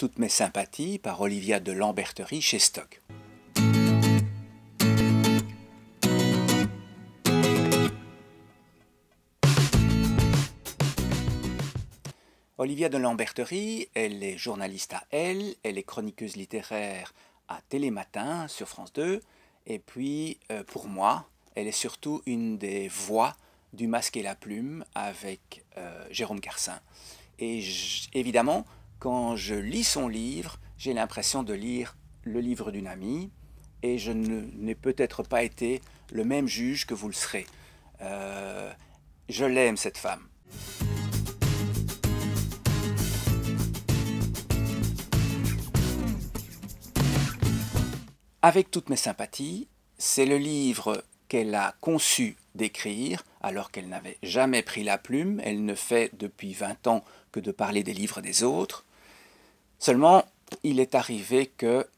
toutes mes sympathies par Olivia de Lambertherie chez Stock. Olivia de Lambertherie, elle est journaliste à Elle est chroniqueuse littéraire à Télématin sur France 2, et puis pour moi, elle est surtout une des voix du Masque et la Plume avec Jérôme Carcin. Et évidemment, quand je lis son livre, j'ai l'impression de lire le livre d'une amie, et je n'ai peut-être pas été le même juge que vous le serez. Je l'aime, cette femme. Avec toutes mes sympathies, c'est le livre qu'elle a conçu d'écrire alors qu'elle n'avait jamais pris la plume. Elle ne fait depuis 20 ans que de parler des livres des autres. Seulement, il est arrivé que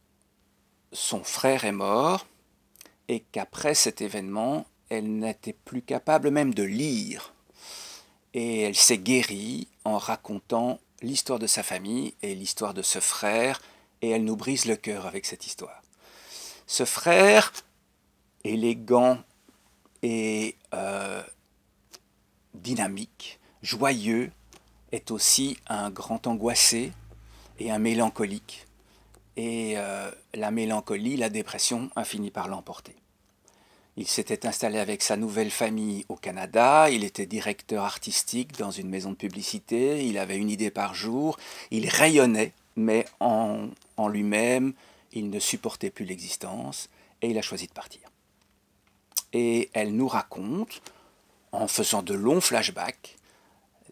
son frère est mort et qu'après cet événement, elle n'était plus capable même de lire. Et elle s'est guérie en racontant l'histoire de sa famille et l'histoire de ce frère, et elle nous brise le cœur avec cette histoire. Ce frère, élégant et dynamique, joyeux, est aussi un grand angoissé et un mélancolique. Et la mélancolie, la dépression a fini par l'emporter. Il s'était installé avec sa nouvelle famille au Canada, il était directeur artistique dans une maison de publicité, il avait une idée par jour, il rayonnait, mais en lui-même, il ne supportait plus l'existence et il a choisi de partir. Et elle nous raconte, en faisant de longs flashbacks,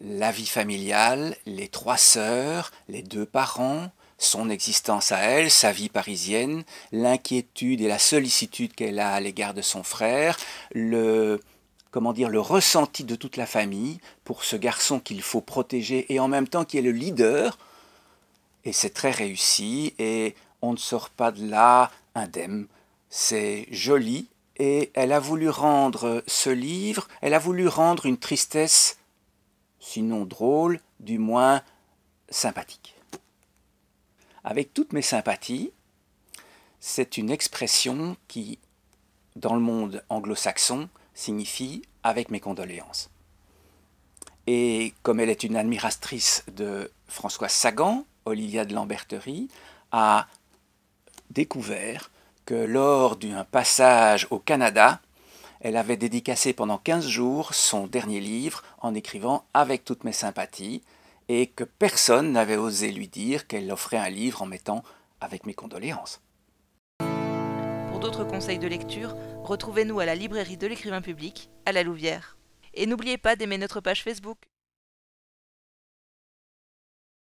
la vie familiale, les 3 sœurs, les 2 parents, son existence à elle, sa vie parisienne, l'inquiétude et la sollicitude qu'elle a à l'égard de son frère, le ressenti de toute la famille pour ce garçon qu'il faut protéger et en même temps qui est le leader. Et c'est très réussi et on ne sort pas de là indemne. C'est joli et elle a voulu rendre ce livre, elle a voulu rendre une tristesse, sinon drôle, du moins sympathique. Avec toutes mes sympathies, c'est une expression qui, dans le monde anglo-saxon, signifie « avec mes condoléances ». Et comme elle est une admiratrice de Françoise Sagan, Olivia de Lambertherie a découvert que lors d'un passage au Canada, elle avait dédicacé pendant 15 jours son dernier livre en écrivant « Avec toutes mes sympathies » et que personne n'avait osé lui dire qu'elle offrait un livre en mettant « Avec mes condoléances ». Pour d'autres conseils de lecture, retrouvez-nous à la librairie de l'Écrivain public, à la Louvière. Et n'oubliez pas d'aimer notre page Facebook.